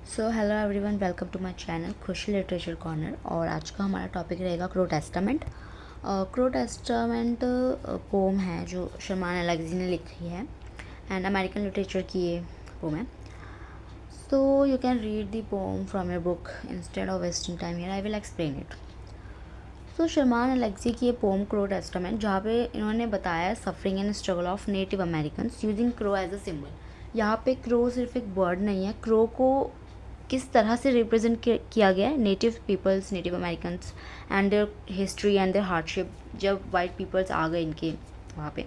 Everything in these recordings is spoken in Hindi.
So hello everyone, welcome to my channel Khushi literature corner. और आज का हमारा टॉपिक रहेगा crow testament. Crow testament poem है जो शर्मान एलेक्सी ने लिखी है एंड अमेरिकन लिटरेचर की ये पोम है। So you can read the poem from your book instead of wasting time here, I will explain it. So Sherman Alexie की ये पोम क्रो टेस्टामेंट, जहाँ पे इन्होंने बताया suffering and struggle of native American using crow as a symbol. यहाँ पे क्रो सिर्फ एक बर्ड नहीं है, क्रो को किस तरह से रिप्रेजेंट किया गया है native peoples, native Americans and their history and their hardship. जब वाइट पीपल्स आ गए इनके वहाँ पे,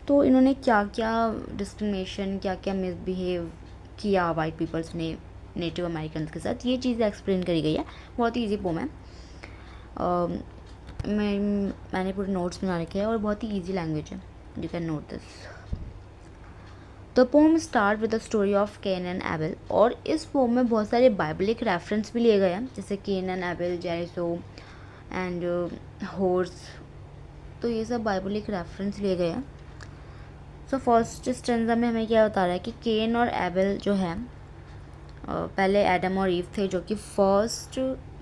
तो इन्होंने क्या क्या डिस्क्रिमिनेशन, क्या क्या मिसबिहेव किया वाइट पीपल्स ने नेटिव अमेरिकन्स के साथ, ये चीज़ एक्सप्लेन करी गई है। बहुत ही ईजी पोम है। मैंने पूरे नोट्स बना रखे हैं और बहुत ही ईजी लैंग्वेज है, you can note this. The poem start with the story of Cain and Abel. और इस पोम में बहुत सारे बाइबलिक रेफरेंस भी लिए गए हैं, जैसे केन एंड एबेल, जेरिसो एंड हॉर्स। तो ये सब बाइबलिक रेफरेंस लिए गए हैं। सो फर्स्ट स्टेंजा में हमें क्या बता रहा है कि केन और एबेल जो है, पहले एडम और ईव थे जो कि फर्स्ट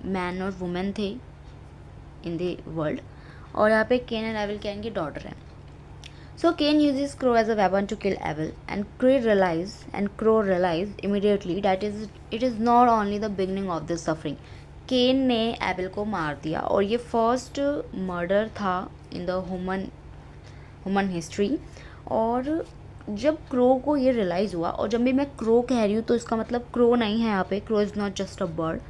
मैन और वुमेन थे इन द वर्ल्ड। और यहाँ पे केन एंड एबेल क्या इनकी डॉटर है। So Cain uses crow as a weapon to kill Abel, and Crow realized immediately that it is not only the beginning of this suffering. केन ने एबेल को मार दिया और ये फर्स्ट मर्डर था इन द ह्यूमन हिस्ट्री। और जब क्रो को ये रियलाइज़ हुआ, और जब भी मैं क्रो कह रही हूँ तो इसका मतलब क्रो नहीं है यहाँ पे, crow is not just a bird.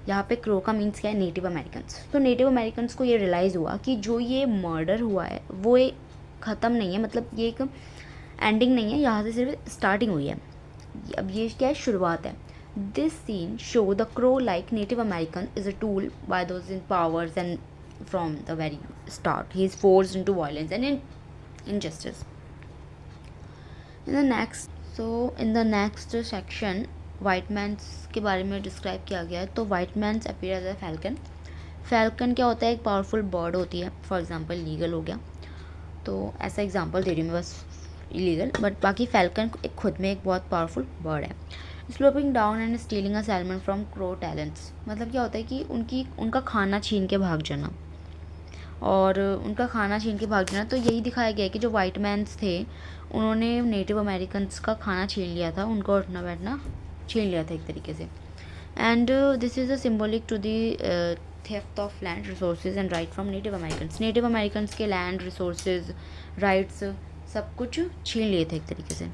यहाँ पे क्रो का मीन्स क्या है, नेटिव अमेरिकन्स। तो नेटिव अमेरिकन्स को ये रियलाइज़ हुआ कि जो ये मर्डर हुआ है वो एक ख़त्म नहीं है, मतलब ये एक एंडिंग नहीं है, यहाँ से सिर्फ स्टार्टिंग हुई है। अब ये क्या है, शुरुआत है। This scene show the crow like native American is a tool by those in powers and from the very start he is forced into violence and injustice. In the next section white mans के बारे में डिस्क्राइब किया गया है। तो white mans appear as a falcon. Falcon क्या होता है, एक पावरफुल बर्ड होती है। फॉर एग्जाम्पल लीगल हो गया, तो ऐसा एग्जांपल दे रही हूँ मैं बस, इलीगल, बट बाकी फैल्कन एक खुद में एक बहुत पावरफुल बर्ड है। Sloping down and stealing a salmon from crow talents, मतलब क्या होता है कि उनका खाना छीन के भाग जाना, और उनका खाना छीन के भाग जाना। तो यही दिखाया गया है कि जो वाइट मैन्स थे उन्होंने नेटिव अमेरिकन्स का खाना छीन लिया था, उनका उठना बैठना छीन लिया था एक तरीके से। And this is a symbolic to the theft of land resources and right from native Americans. Native Americans के लैंड रिसोर्सेज, राइट्स सब कुछ छीन लिए थे एक तरीके से।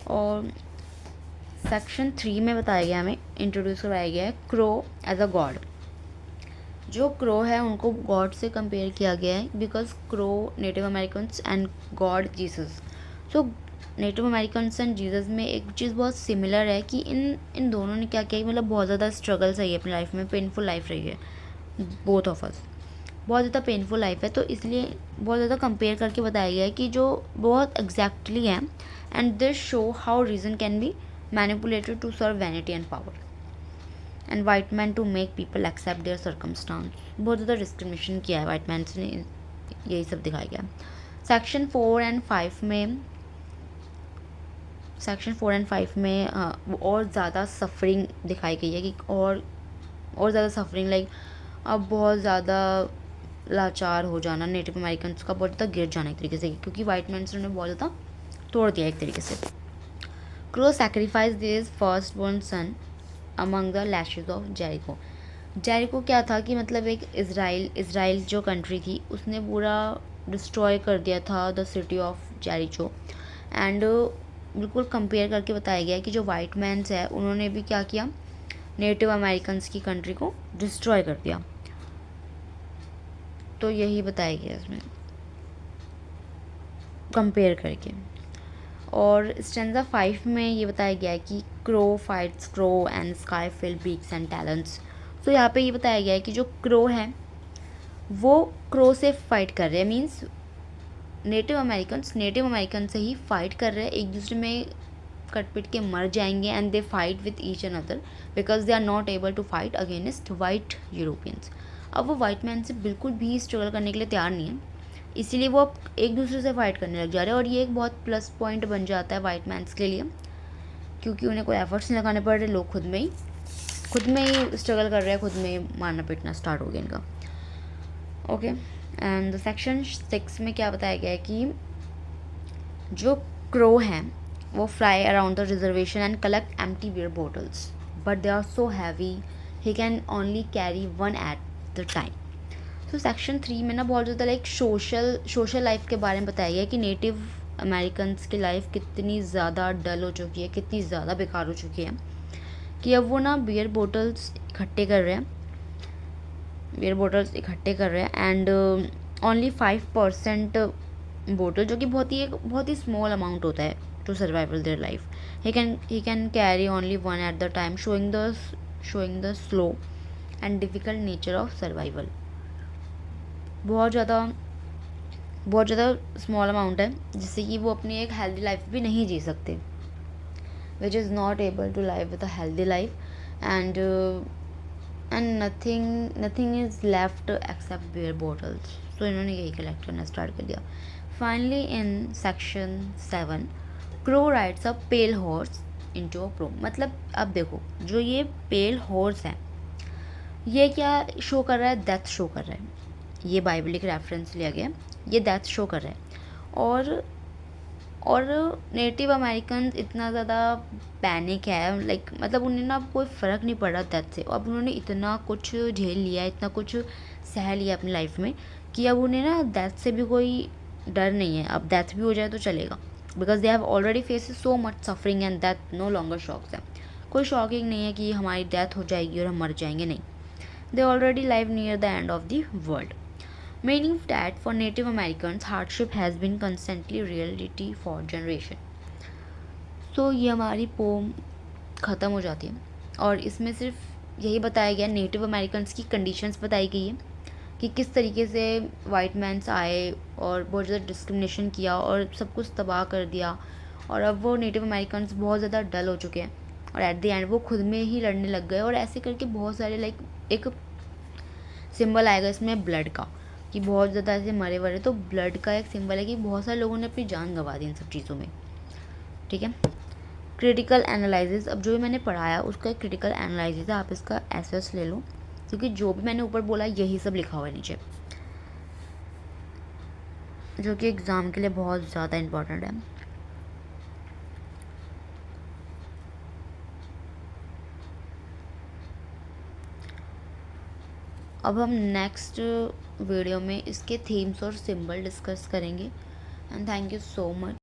और सेक्शन 3 में बताया गया, हमें इंट्रोड्यूस करवाया गया है क्रो एज अ गॉड। जो क्रो है उनको गॉड से कंपेयर किया गया है, because crow native Americans and God Jesus. So native Americans and Jesus में एक चीज़ बहुत सिमिलर है कि इन दोनों ने क्या किया, मतलब बहुत ज़्यादा स्ट्रगल सही है अपनी लाइफ में, पेनफुल लाइफ रही है बोथ ऑफ अस, बहुत ज़्यादा पेनफुल लाइफ है। तो इसलिए बहुत ज़्यादा कंपेयर करके बताया गया है कि जो बहुत एग्जैक्टली है। And this show how reason can be manipulated to serve vanity and power and white man to make people accept their circumstance. बहुत ज़्यादा डिस्क्रिमिनेशन किया है वाइट मैन ने, यही सब दिखाया गया। सेक्शन 4 एंड 5 में और ज़्यादा सफरिंग दिखाई गई है कि और ज़्यादा सफरिंग, लाइक अब बहुत ज़्यादा लाचार हो जाना नेटिव अमेरिकन्स का, बहुत ज़्यादा गिर जाना एक तरीके से, क्योंकि वाइट मैन्स ने बहुत ज़्यादा तोड़ दिया एक तरीके से। Crow sacrifice this first born son among the lashes of Jericho. Jericho क्या था कि मतलब एक इसराइल जो कंट्री थी उसने पूरा डिस्ट्रॉय कर दिया था the city of Jericho. And बिल्कुल कंपेयर करके बताया गया है कि जो वाइट मैन्स है उन्होंने भी क्या किया, नेटिव अमेरिकन्स की कंट्री को डिस्ट्रॉय कर दिया। तो यही बताया गया इसमें कंपेयर करके। और स्टेंजा 5 में ये बताया गया है कि crow fights crow and sky fill beaks and talons. तो यहाँ पे ये बताया गया है कि जो क्रो है वो क्रो से फाइट कर रहे हैं, मीन्स नेटिव अमेरिकन से ही फाइट कर रहे हैं, एक दूसरे में कटपिट के मर जाएंगे। And they fight with each other because they are not able to fight against white Europeans. अब वो वाइट मैन से बिल्कुल भी स्ट्रगल करने के लिए तैयार नहीं है, इसीलिए वो अब एक दूसरे से फाइट करने लग जा रहे हैं। और ये एक बहुत प्लस पॉइंट बन जाता है वाइट मैन्स के लिए, क्योंकि उन्हें कोई एफर्ट्स नहीं लगाने पड़ रहे, लोग खुद में ही खुद में ही स्ट्रगल कर रहे हैं, खुद में ही मारना पीटना स्टार्ट हो गया इनका। ओके, एंड सेक्शन 6 में क्या बताया गया है कि जो क्रो हैं वो fly around the reservation and collect empty beer bottles, but they are so heavy he can only carry one at the time. तो सेक्शन 3 में ना बहुत ज़्यादा लाइक सोशल लाइफ के बारे में बताया गया है कि नेटिव अमेरिकन्स की लाइफ कितनी ज़्यादा डल हो चुकी है, कितनी ज़्यादा बेकार हो चुकी है कि अब वो ना बियर बोटल्स इकट्ठे कर रहे हैं, एंड ओनली 5% बोतल, जो कि बहुत ही स्मॉल अमाउंट होता है to survival their life, he can carry only one at the time, showing the slow and difficult nature of survival. बहुत ज़्यादा स्मॉल अमाउंट है जिससे कि वो अपनी एक हेल्दी लाइफ भी नहीं जी सकते, which is not able to live with a healthy life, and nothing is left except beer bottles. तो इन्होंने यही कलेक्ट करना स्टार्ट कर दिया। Finally in section 7 crow rides a pale horse into a pro. मतलब अब देखो, जो ये पेल हॉर्स है ये क्या शो कर रहा है, डेथ शो कर रहा है। ये बाइबलिक रेफरेंस लिया गया, ये डेथ शो कर रहा है। और नेटिव अमेरिकन इतना ज़्यादा पैनिक है, लाइक मतलब उन्हें ना कोई फ़र्क नहीं पड़ रहा डेथ से। अब उन्होंने इतना कुछ झेल लिया, इतना कुछ सह लिया अपनी लाइफ में कि अब उन्हें ना डेथ से भी कोई डर नहीं है। अब डेथ भी हो जाए तो चलेगा, because they have already face so much suffering and death no longer shocks है। कोई शॉकिंग नहीं है कि हमारी डेथ हो जाएगी और हम मर जाएंगे, नहीं। They already live near the end of the world. Meaning that for Native Americans, hardship has been constantly reality for generation. So ये हमारी पोम ख़त्म हो जाती है और इसमें सिर्फ यही बताया गया, नेटिव अमेरिकन्स की कंडीशंस बताई गई है कि किस तरीके से वाइट मैंस आए और बहुत ज़्यादा डिस्क्रिमिनेशन किया और सब कुछ तबाह कर दिया, और अब वो नेटिव अमेरिकन्स बहुत ज़्यादा डल हो चुके हैं और एट द एंड वो खुद में ही लड़ने लग गए। और ऐसे करके बहुत सारे लाइक एक सिंबल आएगा इसमें ब्लड का, कि बहुत ज़्यादा ऐसे मरे वरे, तो ब्लड का एक सिंबल है कि बहुत सारे लोगों ने अपनी जान गंवा दी इन सब चीज़ों में। ठीक है, क्रिटिकल एनालिसिस, अब जो भी मैंने पढ़ाया उसका एक क्रिटिकल एनालिसिस है, आप इसका एसेस ले लो, क्योंकि जो भी मैंने ऊपर बोला यही सब लिखा हुआ है नीचे, जो कि एग्ज़ाम के लिए बहुत ज़्यादा इम्पोर्टेंट है। अब हम नेक्स्ट वीडियो में इसके थीम्स और सिंबल डिस्कस करेंगे, and thank you so much.